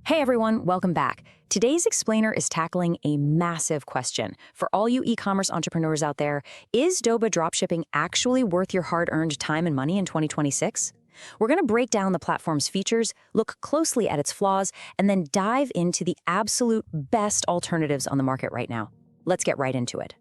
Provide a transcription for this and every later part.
Hey everyone, welcome back. Today's explainer is tackling a massive question. For all you e-commerce entrepreneurs out there, is Doba Dropshipping actually worth your hard-earned time and money in 2026? We're going to break down the platform's features, look closely at its flaws, and then dive into the absolute best alternatives on the market right now. Let's get right into it.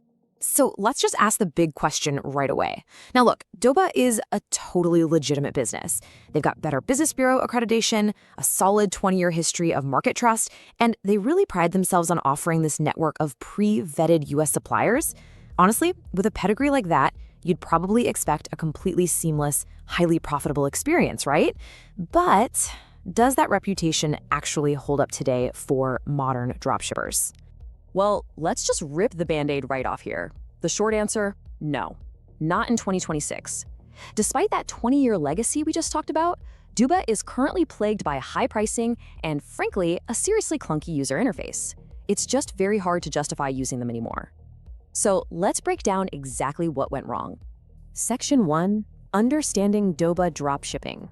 So let's just ask the big question right away. Now look, Doba is a totally legitimate business. They've got Better Business Bureau accreditation, a solid 20-year history of market trust, and they really pride themselves on offering this network of pre-vetted US suppliers. Honestly, with a pedigree like that, you'd probably expect a completely seamless, highly profitable experience, right? But does that reputation actually hold up today for modern dropshippers? Well, let's just rip the Band-Aid right off here. The short answer, no. Not in 2026. Despite that 20-year legacy we just talked about, Doba is currently plagued by high pricing and, frankly, a seriously clunky user interface. It's just very hard to justify using them anymore. So let's break down exactly what went wrong. Section 1. Understanding Doba Dropshipping.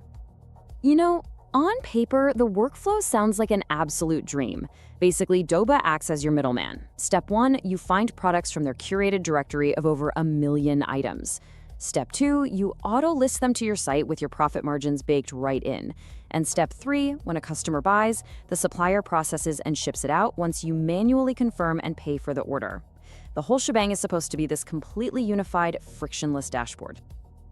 You know, on paper, the workflow sounds like an absolute dream. Basically, Doba acts as your middleman. Step 1, you find products from their curated directory of over 1 million items. Step 2, you auto-list them to your site with your profit margins baked right in. And Step 3, when a customer buys, the supplier processes and ships it out once you manually confirm and pay for the order. The whole shebang is supposed to be this completely unified, frictionless dashboard.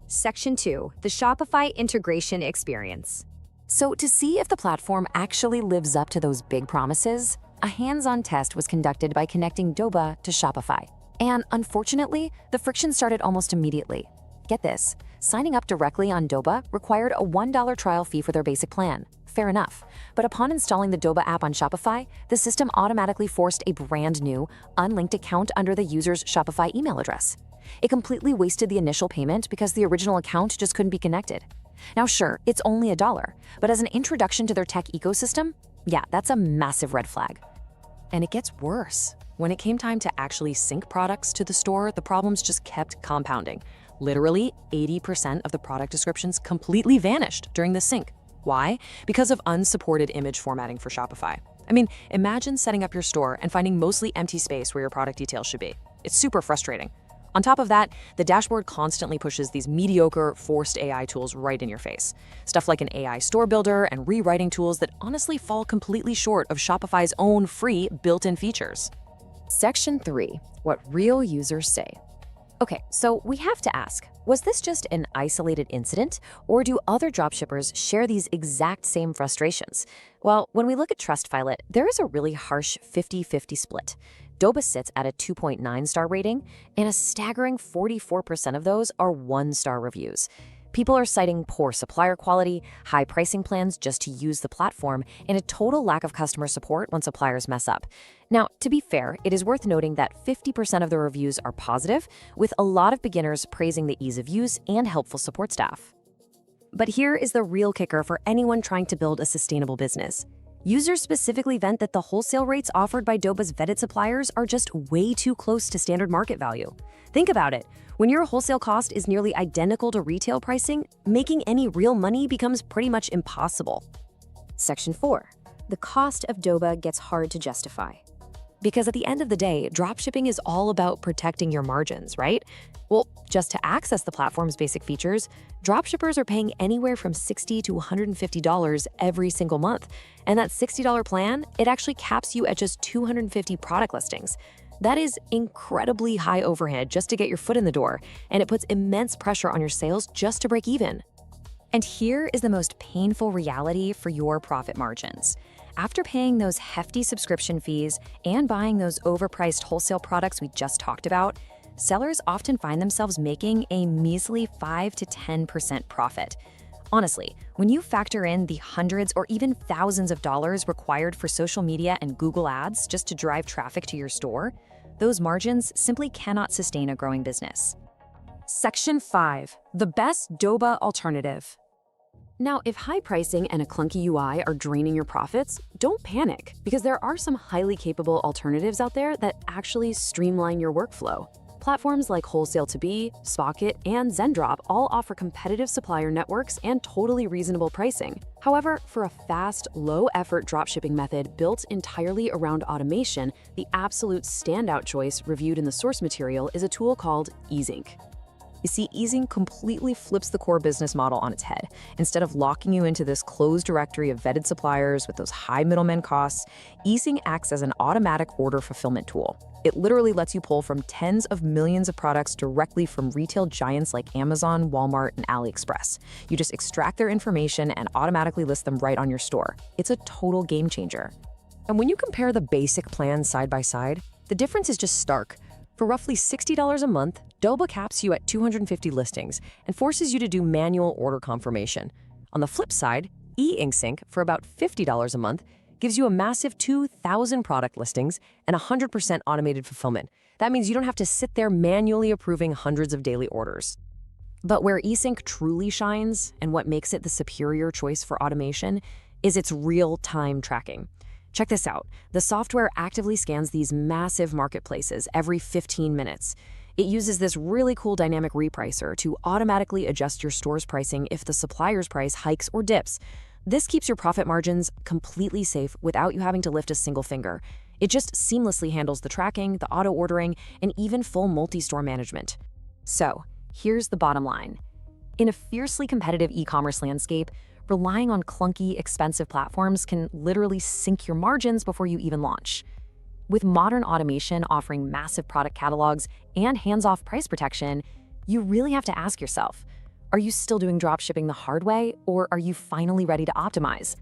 Section 2, the Shopify integration experience. So to see if the platform actually lives up to those big promises, a hands-on test was conducted by connecting Doba to Shopify. And unfortunately, the friction started almost immediately. Get this, signing up directly on Doba required a $1 trial fee for their basic plan. Fair enough. But upon installing the Doba app on Shopify, the system automatically forced a brand new, unlinked account under the user's Shopify email address. It completely wasted the initial payment because the original account just couldn't be connected. Now sure, it's only $1, but as an introduction to their tech ecosystem, yeah, that's a massive red flag. And it gets worse. When it came time to actually sync products to the store, the problems just kept compounding. Literally, 80% of the product descriptions completely vanished during the sync. Why? Because of unsupported image formatting for Shopify. I mean, imagine setting up your store and finding mostly empty space where your product details should be. It's super frustrating. On top of that, the dashboard constantly pushes these mediocre, forced AI tools right in your face. Stuff like an AI store builder and rewriting tools that honestly fall completely short of Shopify's own free built-in features. Section 3, what real users say. Okay, so we have to ask, was this just an isolated incident, or do other dropshippers share these exact same frustrations? Well, when we look at Trustpilot, there is a really harsh 50-50 split. Doba sits at a 2.9-star rating, and a staggering 44% of those are 1-star reviews. People are citing poor supplier quality, high pricing plans just to use the platform, and a total lack of customer support when suppliers mess up. Now, to be fair, it is worth noting that 50% of the reviews are positive, with a lot of beginners praising the ease of use and helpful support staff. But here is the real kicker for anyone trying to build a sustainable business. Users specifically vent that the wholesale rates offered by Doba's vetted suppliers are just way too close to standard market value. Think about it. When your wholesale cost is nearly identical to retail pricing, making any real money becomes pretty much impossible. Section 4, the cost of Doba gets hard to justify. Because at the end of the day, dropshipping is all about protecting your margins, right? Well, just to access the platform's basic features, dropshippers are paying anywhere from $60 to $150 every single month. And that $60 plan, it actually caps you at just 250 product listings. That is incredibly high overhead just to get your foot in the door, and it puts immense pressure on your sales just to break even. And here is the most painful reality for your profit margins. After paying those hefty subscription fees and buying those overpriced wholesale products we just talked about, sellers often find themselves making a measly 5 to 10% profit. Honestly, when you factor in the hundreds or even thousands of dollars required for social media and Google Ads just to drive traffic to your store, those margins simply cannot sustain a growing business. Section 5, the best Doba alternative. Now, if high pricing and a clunky UI are draining your profits, don't panic, because there are some highly capable alternatives out there that actually streamline your workflow. Platforms like Wholesale to Be, Spocket, and Zendrop all offer competitive supplier networks and totally reasonable pricing. However, for a fast, low-effort dropshipping method built entirely around automation, the absolute standout choice reviewed in the source material is a tool called Easync. You see, Easync completely flips the core business model on its head. Instead of locking you into this closed directory of vetted suppliers with those high middleman costs, Easync acts as an automatic order fulfillment tool. It literally lets you pull from tens of millions of products directly from retail giants like Amazon, Walmart, and AliExpress. You just extract their information and automatically list them right on your store. It's a total game changer. And when you compare the basic plans side by side, the difference is just stark. For roughly $60 a month, Doba caps you at 250 listings and forces you to do manual order confirmation. On the flip side, Easync, for about $50 a month, gives you a massive 2,000 product listings and 100% automated fulfillment. That means you don't have to sit there manually approving hundreds of daily orders. But where Easync truly shines, and what makes it the superior choice for automation, is its real-time tracking. Check this out. The software actively scans these massive marketplaces every 15 minutes. It uses this really cool dynamic repricer to automatically adjust your store's pricing if the supplier's price hikes or dips. This keeps your profit margins completely safe without you having to lift a single finger. It just seamlessly handles the tracking, the auto-ordering, and even full multi-store management. So, here's the bottom line. In a fiercely competitive e-commerce landscape, relying on clunky, expensive platforms can literally sink your margins before you even launch. With modern automation offering massive product catalogs and hands-off price protection, you really have to ask yourself, are you still doing dropshipping the hard way, or are you finally ready to optimize?